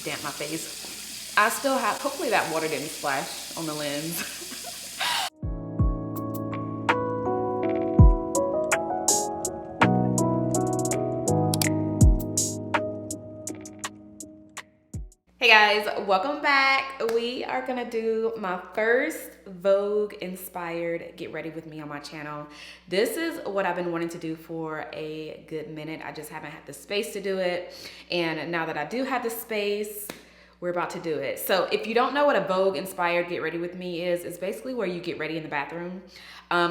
damp my face. I still have, hopefully that water didn't splash on the lens. Hey guys, welcome back. We are gonna do my first Vogue inspired Get Ready With Me on my channel. This is what I've been wanting to do for a good minute. I just haven't had the space to do it. And now that I do have the space, we're about to do it. So if you don't know what a Vogue inspired Get Ready With Me is, it's basically where you get ready in the bathroom.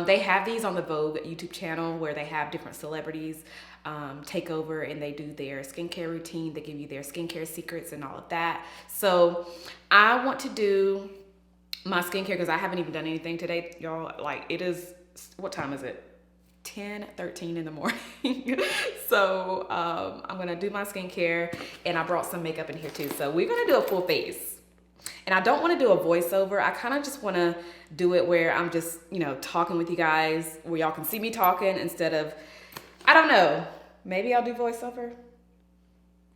They have these on the Vogue YouTube channel where they have different celebrities take over and they do their skincare routine. They give you their skincare secrets and all of that. So I want to do my skincare because I haven't even done anything today, y'all. Like, it is, what time is it? 10:13 in the morning. So I'm gonna do my skincare, and I brought some makeup in here too. So we're gonna do a full face. And I don't want to do a voiceover. I kind of just want to do it where I'm just, you know, talking with you guys, where y'all can see me talking instead of, I don't know, maybe I'll do voiceover.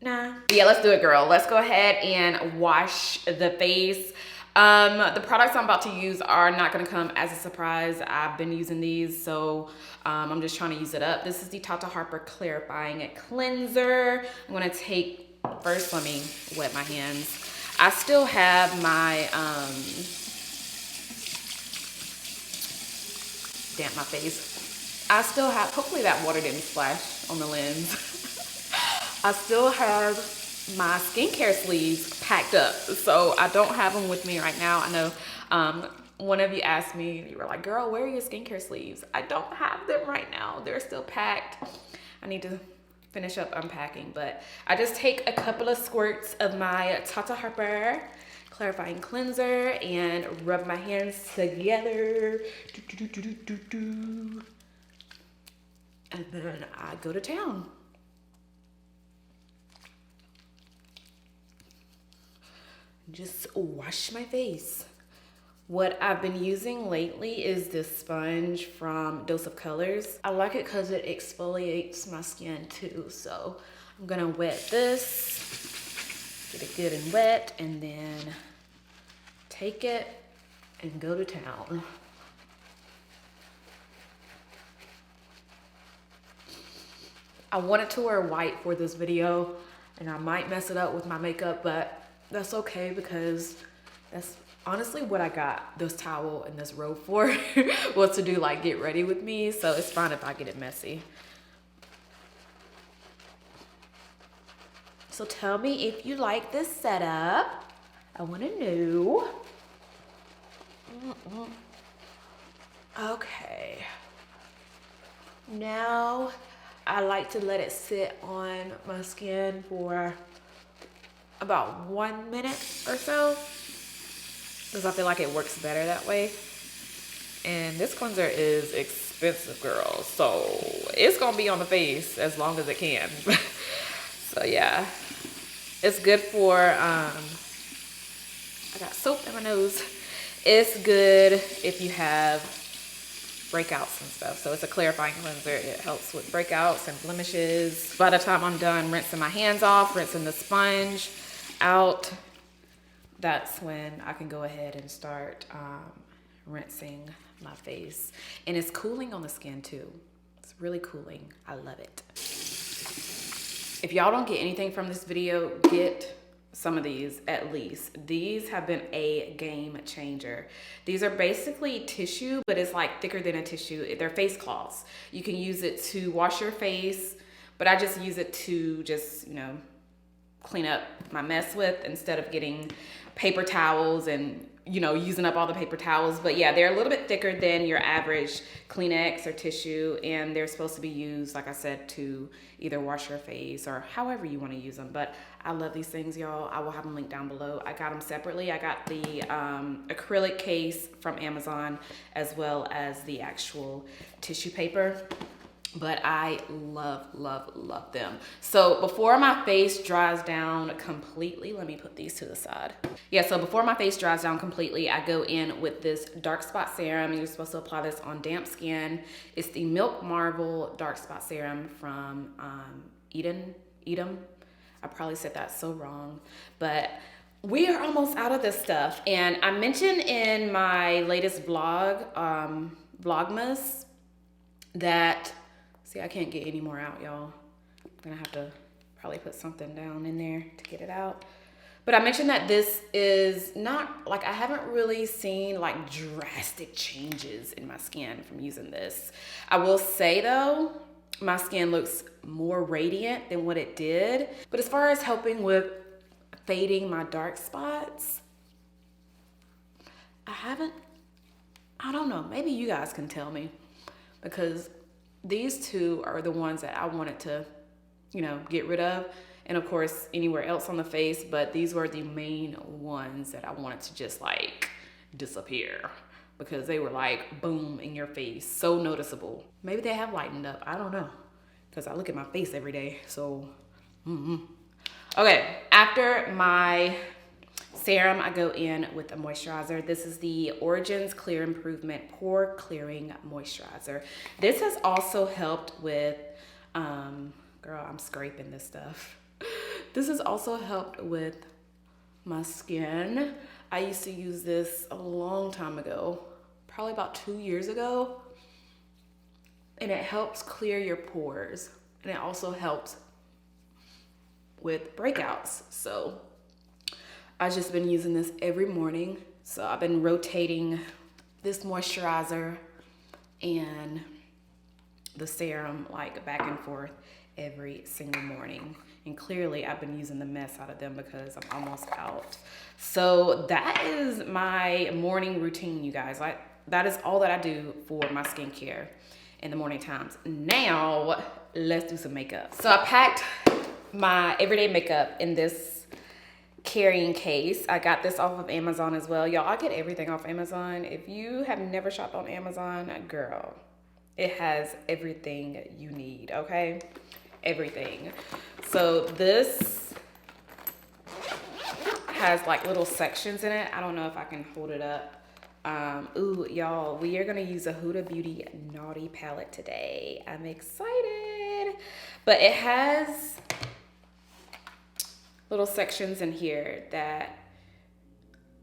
Nah. But yeah, let's do it, girl. Let's go ahead and wash the face. The products I'm about to use are not going to come as a surprise. I've been using these, so I'm just trying to use it up. This is the Tata Harper Clarifying Cleanser. I'm going to take, first let me wet my hands. I still have my, damp my face. I still have, hopefully that water didn't splash on the lens. I still have my skincare sleeves packed up, so I don't have them with me right now. I know one of you asked me, you were like, girl, where are your skincare sleeves? I don't have them right now. They're still packed. I need to finish up unpacking, but I just take a couple of squirts of my Tata Harper Clarifying Cleanser and rub my hands together. And then I go to town. Just wash my face. What I've been using lately is this sponge from Dose of Colors. I like it because it exfoliates my skin too. So I'm gonna wet this, get it good and wet, and then take it and go to town. I wanted to wear white for this video, and I might mess it up with my makeup, but that's okay because that's honestly what I got this towel and this robe for, was to do like get ready with me. So it's fine if I get it messy. So tell me if you like this setup. I want to know. Okay. Now I like to let it sit on my skin for about 1 minute or so, because I feel like it works better that way. And this cleanser is expensive, girl, so it's gonna be on the face as long as it can. So yeah, it's good for I got soap in my nose. It's good if you have breakouts and stuff. So it's a clarifying cleanser. It helps with breakouts and blemishes. By the time I'm done rinsing my hands off, rinsing the sponge out, that's when I can go ahead and start rinsing my face. And it's cooling on the skin too. It's really cooling. I love it. If y'all don't get anything from this video, get some of these at least. These have been a game changer. These are basically tissue, but it's like thicker than a tissue. They're face cloths. You can use it to wash your face, but I just use it to just, you know, clean up my mess with instead of getting paper towels and, you know, using up all the paper towels. But yeah, they're a little bit thicker than your average Kleenex or tissue, and they're supposed to be used, like I said, to either wash your face or however you want to use them. But I love these things, y'all. I will have them linked down below. I got them separately. I got the acrylic case from Amazon as well as the actual tissue paper. But I love, love, love them. So before my face dries down completely, let me put these to the side. Yeah, so before my face dries down completely, I go in with this dark spot serum. You're supposed to apply this on damp skin. It's the Milk Marvel Dark Spot Serum from Eadem. I probably said that so wrong, but we are almost out of this stuff. And I mentioned in my latest vlog, VLOGMAS, that, see, I can't get any more out, y'all. I'm gonna have to probably put something down in there to get it out. But I mentioned that this is not, like, I haven't really seen like drastic changes in my skin from using this. I will say though, my skin looks more radiant than what it did. But as far as helping with fading my dark spots, I don't know, maybe you guys can tell me, because these two are the ones that I wanted to, you know, get rid of. And of course, anywhere else on the face, but these were the main ones that I wanted to just like disappear, because they were like boom in your face, so noticeable. Maybe they have lightened up, I don't know, because I look at my face every day, so. Okay, after my serum, I go in with a moisturizer. This is the Origins Clear Improvement Pore Clearing Moisturizer. This has also helped with, girl, I'm scraping this stuff. This has also helped with my skin. I used to use this a long time ago, probably about 2 years ago. And it helps clear your pores. And it also helps with breakouts. So I've just been using this every morning. So I've been rotating this moisturizer and the serum like back and forth every single morning. And clearly I've been using the mess out of them because I'm almost out. So that is my morning routine, you guys. That is all that I do for my skincare in the morning times. Now let's do some makeup. So I packed my everyday makeup in this carrying case. I got this off of Amazon as well. Y'all, I get everything off Amazon. If you have never shopped on Amazon, girl, it has everything you need, okay? Everything. So this has like little sections in it. I don't know if I can hold it up. Ooh, y'all, we are gonna use a Huda Beauty Naughty palette today. I'm excited. But it has little sections in here that,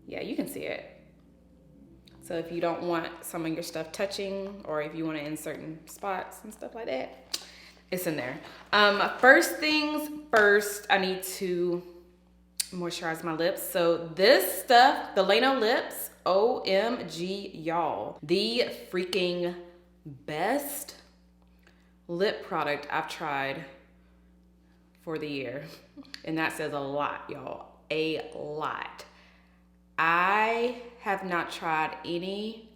yeah, you can see it. So if you don't want some of your stuff touching, or if you want to insert in spots and stuff like that, it's in there. First things first, I need to moisturize my lips. So this stuff, the Lano lips, OMG, y'all. The freaking best lip product I've tried for the year. And that says a lot, y'all, a lot. I have not tried any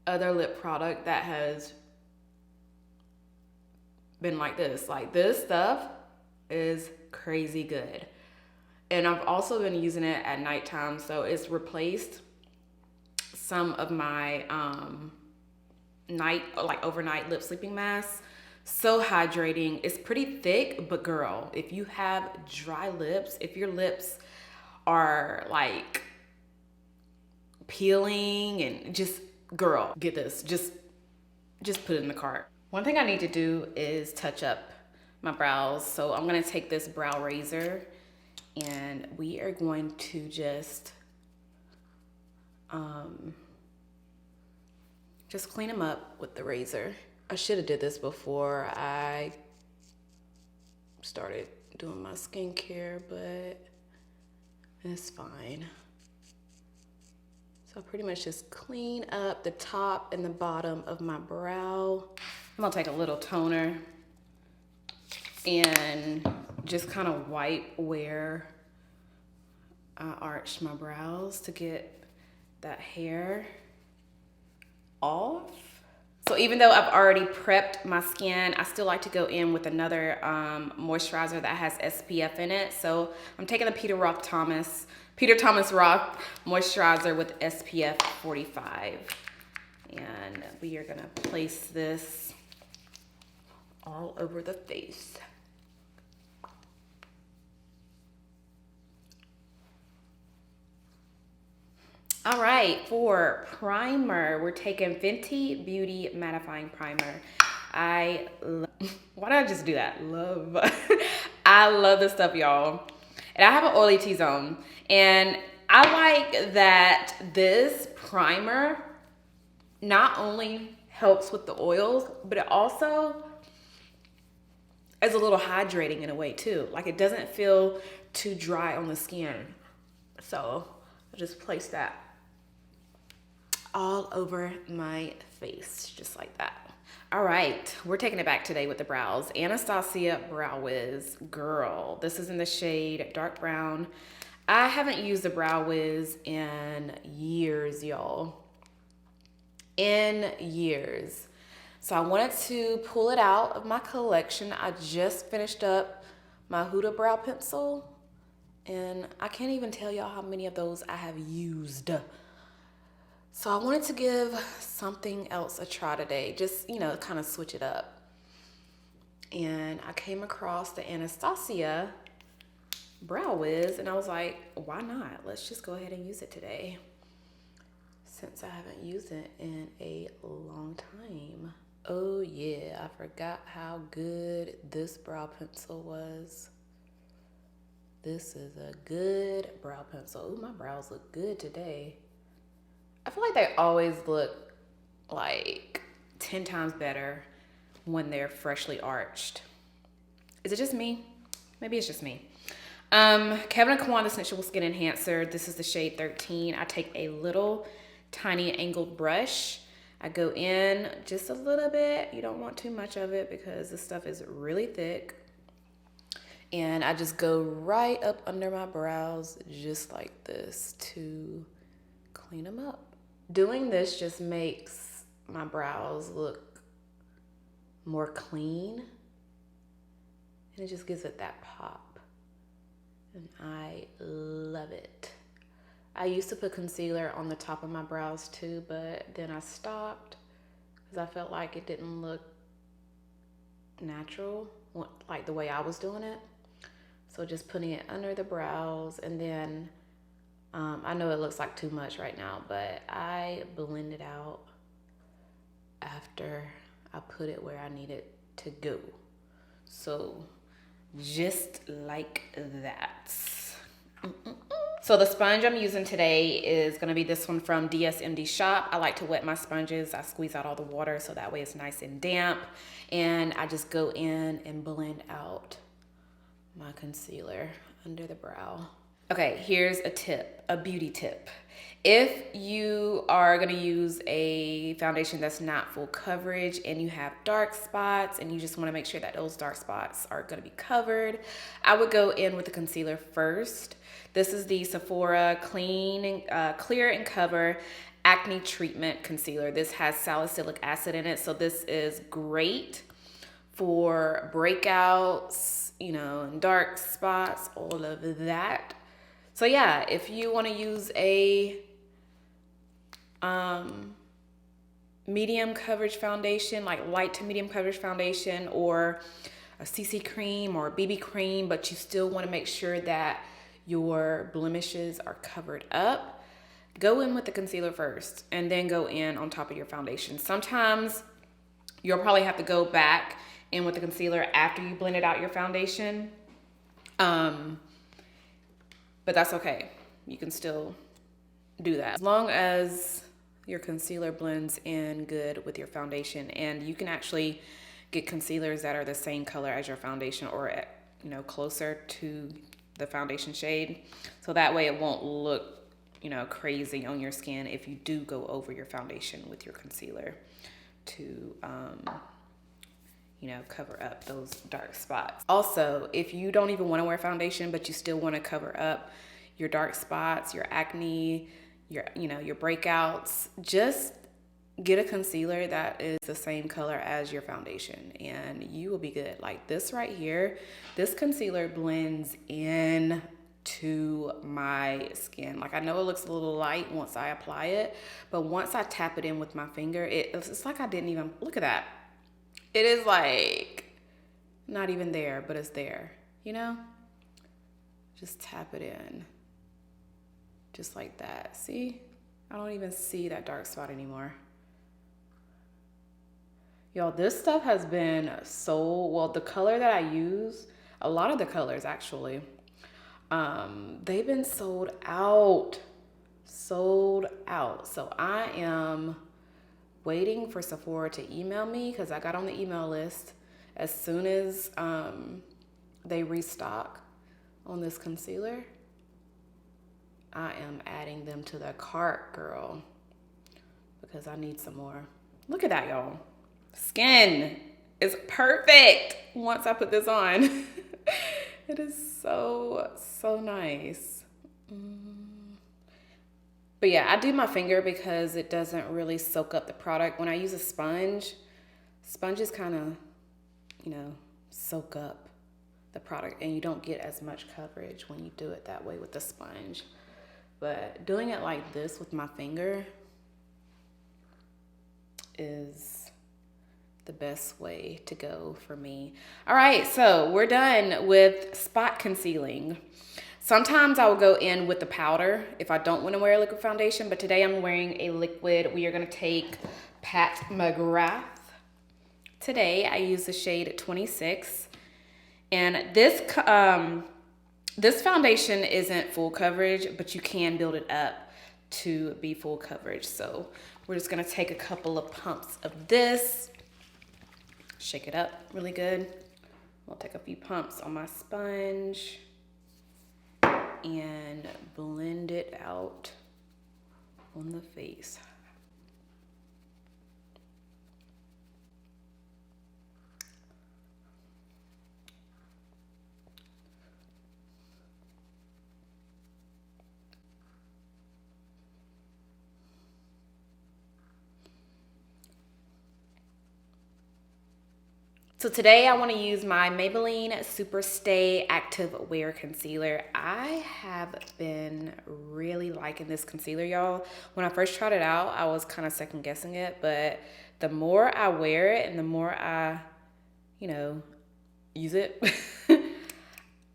other lip product that has been like this. Like, this stuff is crazy good. And I've also been using it at nighttime, so it's replaced some of my overnight lip sleeping masks. So hydrating. It's pretty thick, but girl, if you have dry lips, if your lips are like peeling and just, girl, get this. Just put it in the cart. One thing I need to do is touch up my brows. So I'm gonna take this brow razor and we are going to just clean them up with the razor. I should have did this before I started doing my skincare, but it's fine. So I pretty much just clean up the top and the bottom of my brow. I'm gonna take a little toner and just kind of wipe where I arched my brows to get that hair off. So even though I've already prepped my skin, I still like to go in with another moisturizer that has SPF in it. So I'm taking the Peter Thomas Roth moisturizer with SPF 45. And we are gonna place this all over the face. All right, for primer, we're taking Fenty Beauty Mattifying Primer. Why did I just do that? I love this stuff, y'all. And I have an oily T-zone. And I like that this primer not only helps with the oils, but it also is a little hydrating in a way too. Like it doesn't feel too dry on the skin. So I'll just place that all over my face, just like that. All right, we're taking it back today with the brows. Anastasia Brow Wiz, girl. This is in the shade dark brown. I haven't used the Brow Wiz in years, y'all. In years. So I wanted to pull it out of my collection. I just finished up my Huda brow pencil, and I can't even tell y'all how many of those I have used. So I wanted to give something else a try today, just, you know, kind of switch it up. And I came across the Anastasia Brow Wiz, and I was like, why not? Let's just go ahead and use it today, since I haven't used it in a long time. Oh yeah, I forgot how good this brow pencil was. This is a good brow pencil. Ooh, my brows look good today. I feel like they always look like 10 times better when they're freshly arched. Is it just me? Maybe it's just me. Kevyn Aucoin, the Sensual Skin Enhancer. This is the shade 13. I take a little tiny angled brush. I go in just a little bit. You don't want too much of it because this stuff is really thick. And I just go right up under my brows just like this to clean them up. Doing this just makes my brows look more clean, and it just gives it that pop. And I love it. I used to put concealer on the top of my brows too, but then I stopped because I felt like it didn't look natural, like the way I was doing it. So just putting it under the brows, and then I know it looks like too much right now, but I blend it out after I put it where I need it to go. So just like that. So the sponge I'm using today is gonna be this one from DSMD Shop. I like to wet my sponges. I squeeze out all the water so that way it's nice and damp. And I just go in and blend out my concealer under the brow. Okay, here's a tip, a beauty tip. If you are gonna use a foundation that's not full coverage and you have dark spots and you just wanna make sure that those dark spots are gonna be covered, I would go in with the concealer first. This is the Sephora Clear and Cover Acne Treatment Concealer. This has salicylic acid in it, so this is great for breakouts, you know, and dark spots, all of that. So yeah, if you want to use a medium coverage foundation, like light to medium coverage foundation, or a CC cream or a BB cream, but you still want to make sure that your blemishes are covered up, go in with the concealer first and then go in on top of your foundation. Sometimes you'll probably have to go back in with the concealer after you blended out your foundation. But that's okay. You can still do that as long as your concealer blends in good with your foundation. And you can actually get concealers that are the same color as your foundation, or, you know, closer to the foundation shade. So that way it won't look, you know, crazy on your skin if you do go over your foundation with your concealer to, you know, cover up those dark spots. Also, if you don't even want to wear foundation, but you still want to cover up your dark spots, your acne, your, you know, your breakouts, just get a concealer that is the same color as your foundation and you will be good. Like this right here, this concealer blends in to my skin. Like I know it looks a little light once I apply it, but once I tap it in with my finger, it's like I didn't even, look at that. It is like not even there, but it's there, you know? Just tap it in, just like that. See? I don't even see that dark spot anymore. Y'all, this stuff has been so, well, the color that I use, A lot of the colors actually. They've been sold out. So I am waiting for Sephora to email me because I got on the email list. As soon as they restock on this concealer, I am adding them to the cart, girl, because I need some more. Look at that, y'all. Skin is perfect once I put this on. It is so nice. But yeah, I do my finger because it doesn't really soak up the product. When I use a sponge, sponges kind of, you know, soak up the product, and you don't get as much coverage when you do it that way with the sponge. But doing it like this with my finger is the best way to go for me. All right, so we're done with spot concealing. Sometimes I will go in with the powder if I don't want to wear a liquid foundation, but today I'm wearing a liquid. We are going to take Pat McGrath. Today I use the shade 26, and this foundation isn't full coverage, but you can build it up to be full coverage. So we're just going to take a couple of pumps of this, shake it up really good. I'll take a few pumps on my sponge and blend it out on the face. So today I want to use my Maybelline Super Stay Active Wear Concealer. I have been really liking this concealer, y'all. When I first tried it out, I was kind of second guessing it, but the more I wear it and the more I, you know, use it,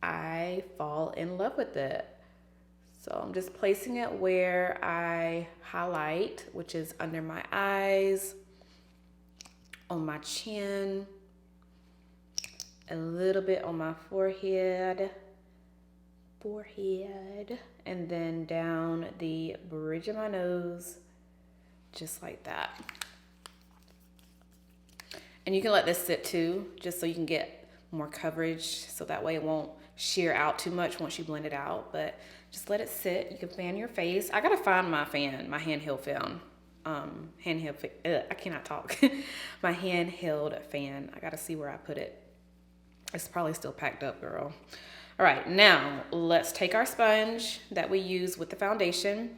I fall in love with it. So I'm just placing it where I highlight, which is under my eyes, on my chin, a little bit on my forehead, and then down the bridge of my nose, just like that. And you can let this sit too, just so you can get more coverage, so that way it won't sheer out too much once you blend it out. But just let it sit. You can fan your face. I gotta find my fan, my handheld fan. I cannot talk. My handheld fan. I gotta see where I put it. It's probably still packed up, girl. All right, now let's take our sponge that we use with the foundation,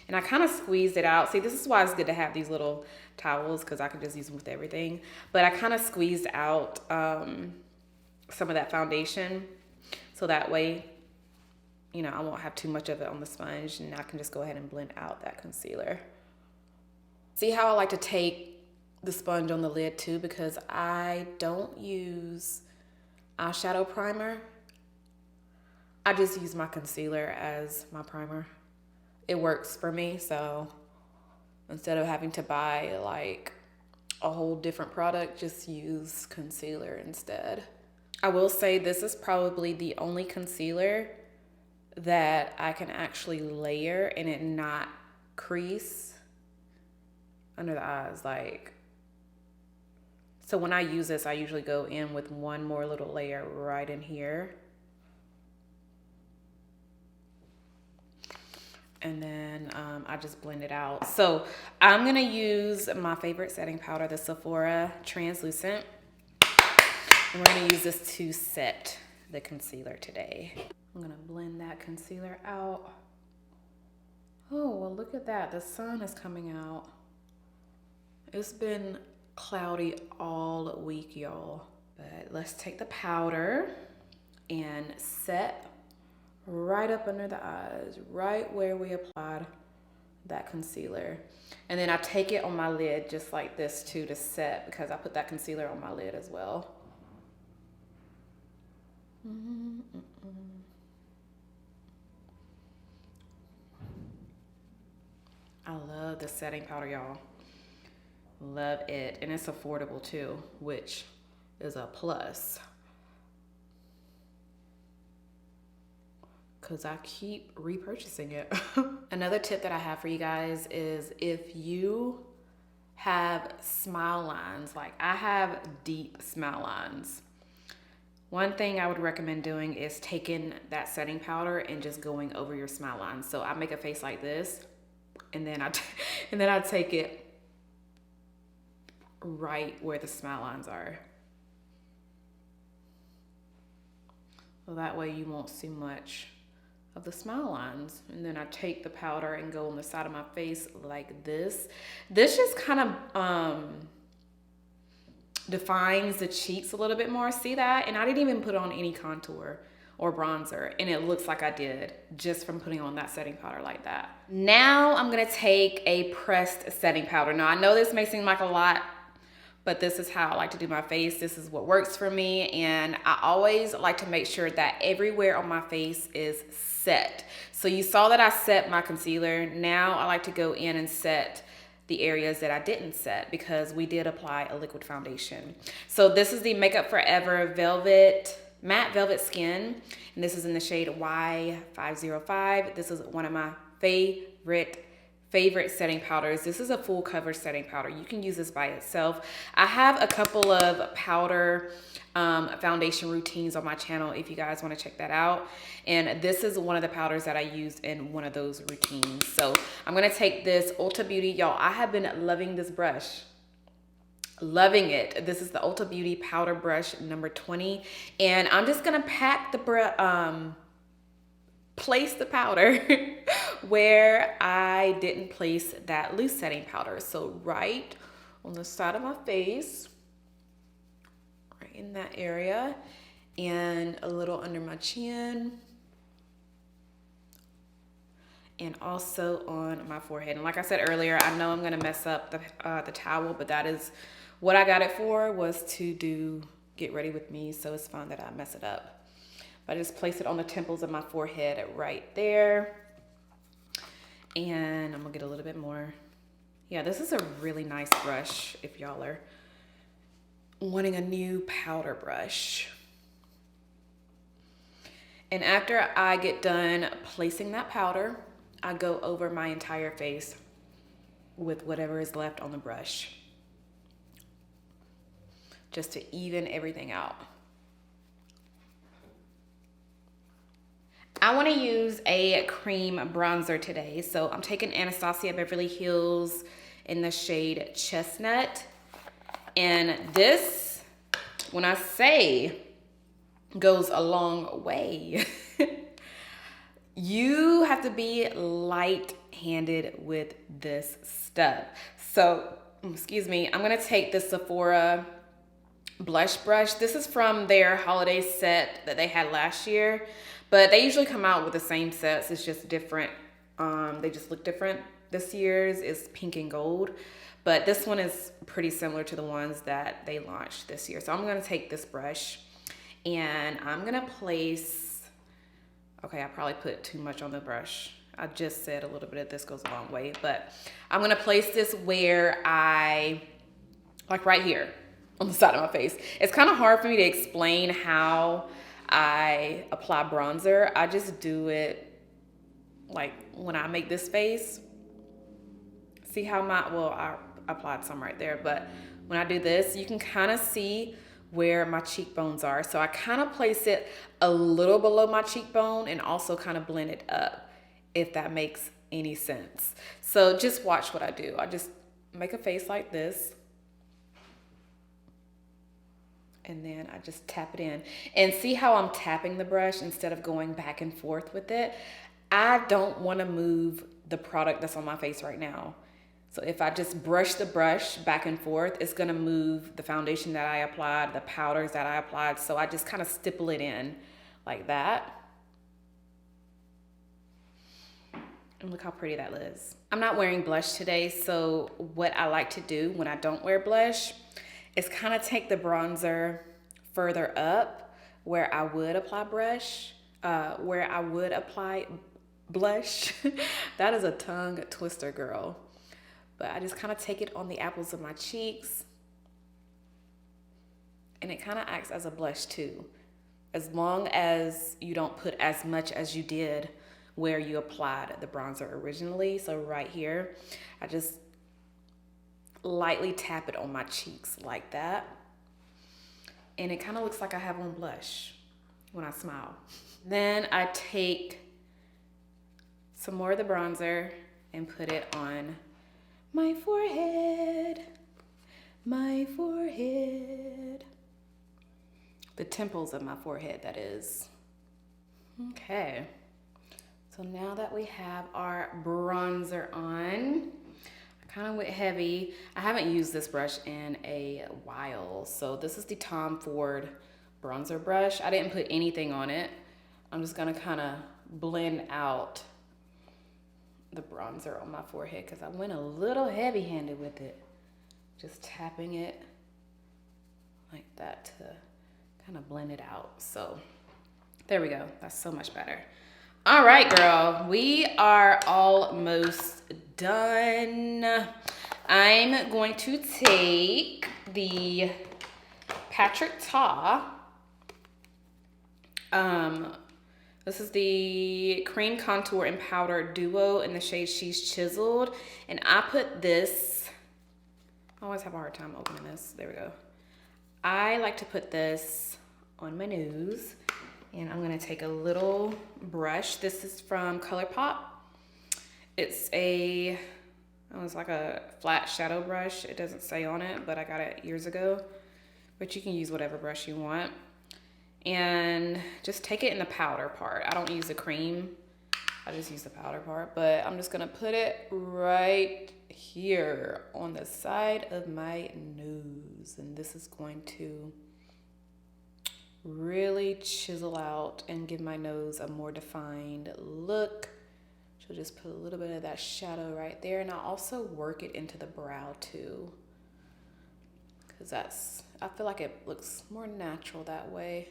and I kind of squeezed it out. See, this is why it's good to have these little towels, because I can just use them with everything. But I kind of squeezed out some of that foundation, so that way, you know, I won't have too much of it on the sponge, and I can just go ahead and blend out that concealer. See how I like to take the sponge on the lid too, because I don't use eyeshadow primer. I just use my concealer as my primer. It works for me, so instead of having to buy like a whole different product, just use concealer instead. I will say this is probably the only concealer that I can actually layer and it not crease under the eyes. Like, so when I use this, I usually go in with one more little layer right in here. And then I just blend it out. So I'm gonna use my favorite setting powder, the Sephora Translucent. And we're gonna use this to set the concealer today. I'm gonna blend that concealer out. Oh, well, look at that. The sun is coming out. It's been cloudy all week, y'all. But let's take the powder and set right up under the eyes, right where we applied that concealer. And then I take it on my lid just like this too to set, because I put that concealer on my lid as well. I love the setting powder, y'all. Love it. And it's affordable too, which is a plus. because I keep repurchasing it. Another tip that I have for you guys is if you have smile lines, like I have deep smile lines, one thing I would recommend doing is taking that setting powder and just going over your smile lines. So I make a face like this, and then I take it right where the smile lines are. So that way you won't see much of the smile lines. And then I take the powder and go on the side of my face like this. This just kind of defines the cheeks a little bit more. See that? And I didn't even put on any contour or bronzer, and it looks like I did just from putting on that setting powder like that. Now I'm gonna take a pressed setting powder. Now I know this may seem like a lot, but this is how I like to do my face. This is what works for me, and I always like to make sure that everywhere on my face is set. So you saw that I set my concealer. Now I like to go in and set the areas that I didn't set because we did apply a liquid foundation. So this is the Makeup Forever Matte Velvet Skin, and this is in the shade Y505. This is one of my favorite setting powders. This is a full cover setting powder. You can use this by itself. I have a couple of powder foundation routines on my channel if you guys want to check that out. And this is one of the powders that I used in one of those routines. So I'm going to take this Ulta Beauty. Y'all, I have been loving this brush. Loving it. This is the Ulta Beauty powder brush number 20. And I'm just going to pack the place the powder where I didn't place that loose setting powder. So right on the side of my face, right in that area, and a little under my chin, and also on my forehead. And like I said earlier, I know I'm gonna mess up the towel, but that is what I got it for, was to get ready with me, so it's fine that I mess it up. I just place it on the temples of my forehead right there. And I'm gonna get a little bit more. Yeah, this is a really nice brush if y'all are wanting a new powder brush. And after I get done placing that powder, I go over my entire face with whatever is left on the brush, just to even everything out. I want to use a cream bronzer today. So I'm taking Anastasia Beverly Hills in the shade Chestnut. And this, when I say goes a long way, you have to be light-handed with this stuff. So, excuse me, I'm going to take the Sephora blush brush. This is from their holiday set that they had last year. But they usually come out with the same sets. It's just different. They just look different. This year's is pink and gold. But this one is pretty similar to the ones that they launched this year. So I'm going to take this brush and I'm going to place... Okay, I probably put too much on the brush. I just said a little bit of this goes a long way. But I'm going to place this where like right here on the side of my face. It's kind of hard for me to explain how I apply bronzer. I just do it like when I make this face. See how I applied some right there, but when I do this, you can kind of see where my cheekbones are. So I kind of place it a little below my cheekbone and also kind of blend it up, if that makes any sense. So just watch what I do. I just make a face like this, and then I just tap it in. And see how I'm tapping the brush instead of going back and forth with it? I don't want to move the product that's on my face right now. So if I just brush the brush back and forth, it's going to move the foundation that I applied, the powders that I applied. So I just kind of stipple it in like that. And look how pretty that is. I'm not wearing blush today, so what I like to do when I don't wear blush is kind of take the bronzer further up where I would apply blush. That is a tongue twister, girl. But I just kind of take it on the apples of my cheeks, and it kind of acts as a blush too. as long as you don't put as much as you did where you applied the bronzer originally. So right here, I just lightly tap it on my cheeks like that. And it kind of looks like I have on blush when I smile. Then I take some more of the bronzer and put it on my forehead. My forehead. The temples of my forehead, that is. Okay. So now that we have our bronzer on, I kind of went heavy. I haven't used this brush in a while. So this is the Tom Ford bronzer brush. I didn't put anything on it. I'm just gonna kind of blend out the bronzer on my forehead because I went a little heavy-handed with it. Just tapping it like that to kind of blend it out. So there we go. That's so much better. All right, girl, we are almost done. I'm going to take the Patrick Ta. This is the Cream Contour and Powder Duo in the shade She's Chiseled. And I put this, I always have a hard time opening this. There we go. I like to put this on my nose. And I'm gonna take a little brush. This is from ColourPop. It's like a flat shadow brush. It doesn't say on it, but I got it years ago. But you can use whatever brush you want. And just take it in the powder part. I don't use the cream. I just use the powder part. But I'm just gonna put it right here on the side of my nose. And this is going to really chisel out and give my nose a more defined look. So just put a little bit of that shadow right there, and I'll also work it into the brow too, because I feel like it looks more natural that way.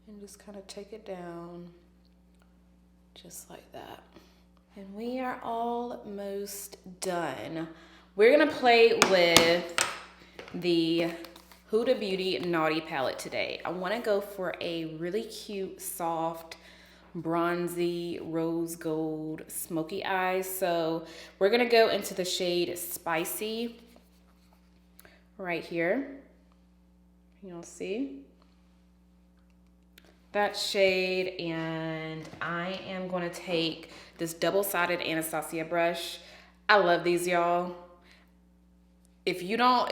And just kind of take it down just like that. And we are almost done. We're gonna play with the Huda Beauty Naughty Palette today. I wanna go for a really cute, soft, bronzy, rose gold, smoky eyes. So we're gonna go into the shade Spicy right here. You'll see that shade, and I am gonna take this double-sided Anastasia brush. I love these, y'all. If you don't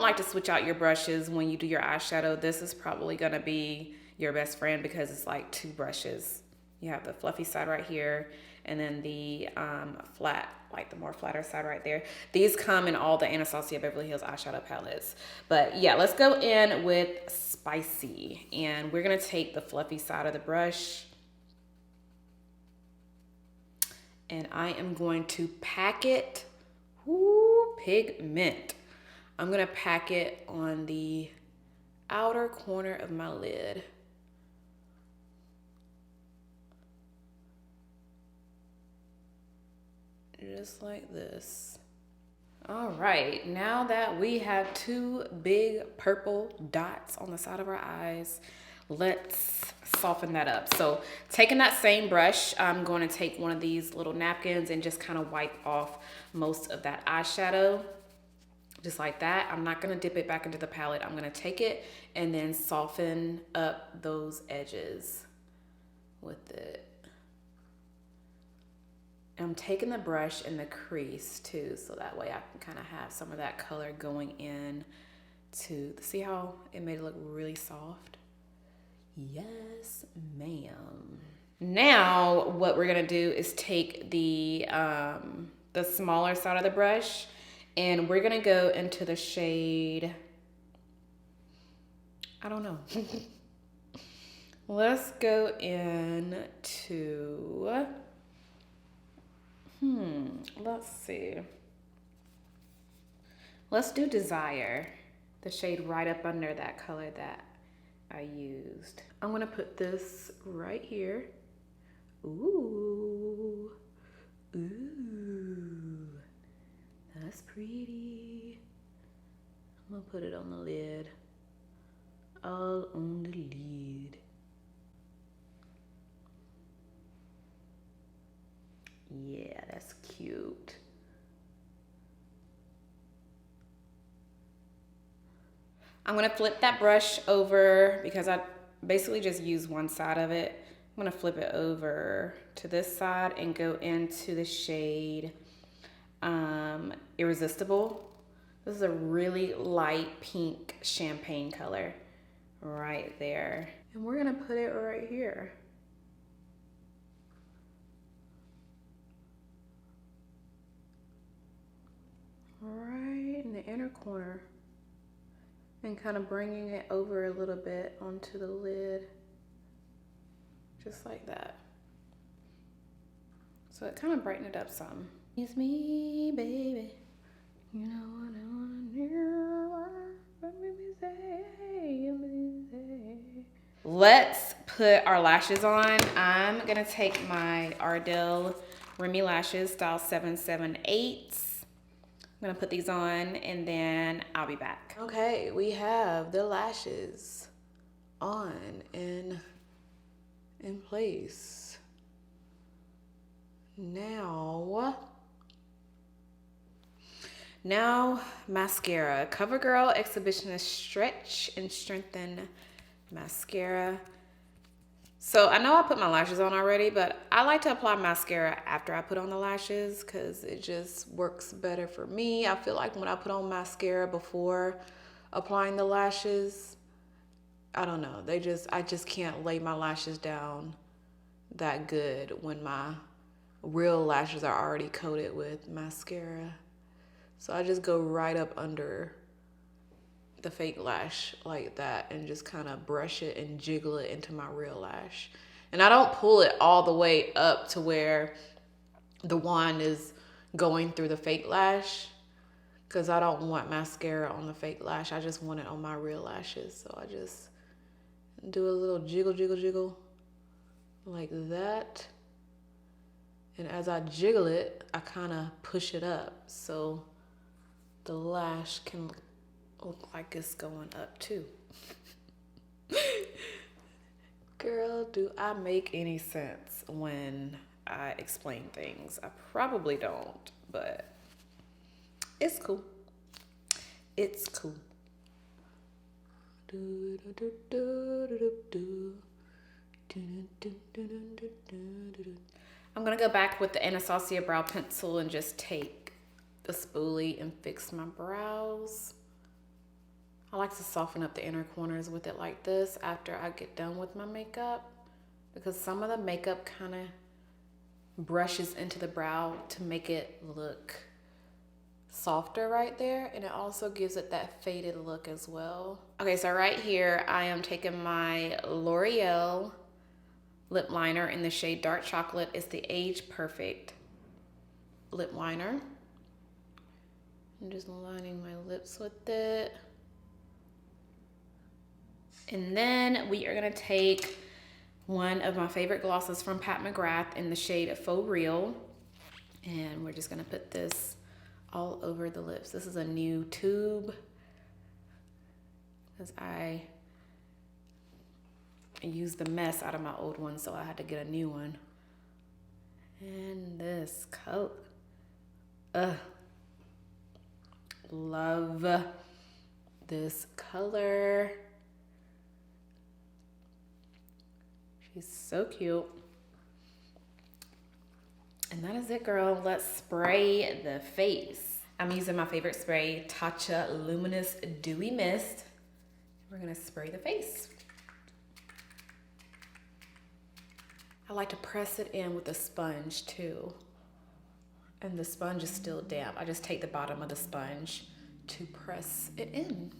like to switch out your brushes when you do your eyeshadow, this is probably gonna be your best friend because it's like two brushes. You have the fluffy side right here, and then the flat, like the more flatter side right there. These come in all the Anastasia Beverly Hills eyeshadow palettes. But yeah, let's go in with Spicy, and we're gonna take the fluffy side of the brush, and I am going to pack it. Ooh, pigment. I'm gonna pack it on the outer corner of my lid. Just like this. All right, now that we have two big purple dots on the side of our eyes, let's soften that up. So taking that same brush, I'm going to take one of these little napkins and just kind of wipe off most of that eyeshadow, just like that. I'm not going to dip it back into the palette. I'm going to take it and then soften up those edges with it. I'm taking the brush in the crease too, so that way I can kind of have some of that color going in to, see how it made it look really soft? Yes, ma'am. Now what we're gonna do is take the smaller side of the brush, and we're gonna go into the shade, I don't know. Let's go into, let's see. Let's do Desire, the shade right up under that color that I used. I'm gonna put this right here. Ooh, ooh, that's pretty. I'm gonna put it on the lid, all on the Yeah, that's cute. I'm gonna flip that brush over because I basically just use one side of it. I'm gonna flip it over to this side and go into the shade Irresistible. This is a really light pink champagne color right there. And we're gonna put it right here. Right in the inner corner. And kind of bringing it over a little bit onto the lid. Just like that. So it kind of brightened it up some. It's me, baby. You know what I want to hear. Let me say. Let's put our lashes on. I'm gonna take my Ardell Remy lashes, style 778. I'm gonna put these on and then I'll be back. Okay, we have the lashes on and in place. Now mascara. CoverGirl Exhibitionist Stretch and Strengthen Mascara. So I know I put my lashes on already, but I like to apply mascara after I put on the lashes because it just works better for me. I feel like when I put on mascara before applying the lashes, I don't know, I just can't lay my lashes down that good when my real lashes are already coated with mascara. So I just go right up under the fake lash like that and just kind of brush it and jiggle it into my real lash. And I don't pull it all the way up to where the wand is going through the fake lash because I don't want mascara on the fake lash. I just want it on my real lashes. So I just do a little jiggle, jiggle, jiggle like that. And as I jiggle it, I kind of push it up so the lash can look like it's going up too. Girl, do I make any sense when I explain things? I probably don't, but it's cool. It's cool. I'm gonna go back with the Anastasia Brow Pencil and just take the spoolie and fix my brows. I like to soften up the inner corners with it like this after I get done with my makeup because some of the makeup kind of brushes into the brow to make it look softer right there, and it also gives it that faded look as well. Okay, so right here I am taking my L'Oreal lip liner in the shade Dark Chocolate. It's the Age Perfect lip liner. I'm just lining my lips with it. And then we are gonna take one of my favorite glosses from Pat McGrath in the shade Faux Real. And we're just gonna put this all over the lips. This is a new tube because I used the mess out of my old one, so I had to get a new one. And this color, love this color. She's so cute. And that is it, girl. Let's spray the face. I'm using my favorite spray, Tata Luminous Dewy Mist. We're gonna spray the face. I like to press it in with a sponge too. And the sponge is still damp. I just take the bottom of the sponge to press it in.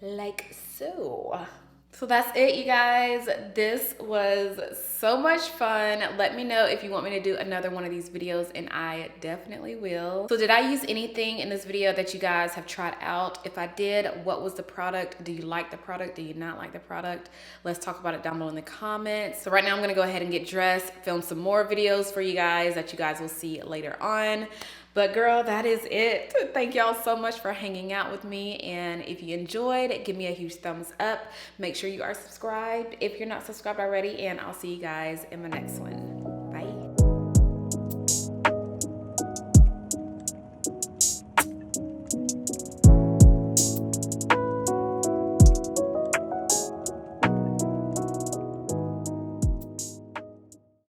Like so. So that's it, you guys. This was so much fun. Let me know if you want me to do another one of these videos, and I definitely will. So did I use anything in this video that you guys have tried out? If I did, what was the product? Do you like the product? Do you not like the product? Let's talk about it down below in the comments. So right now I'm gonna go ahead and get dressed, film some more videos for you guys that you guys will see later on. But girl, that is it. Thank y'all so much for hanging out with me. And if you enjoyed, give me a huge thumbs up. Make sure you are subscribed if you're not subscribed already. And I'll see you guys in my next one.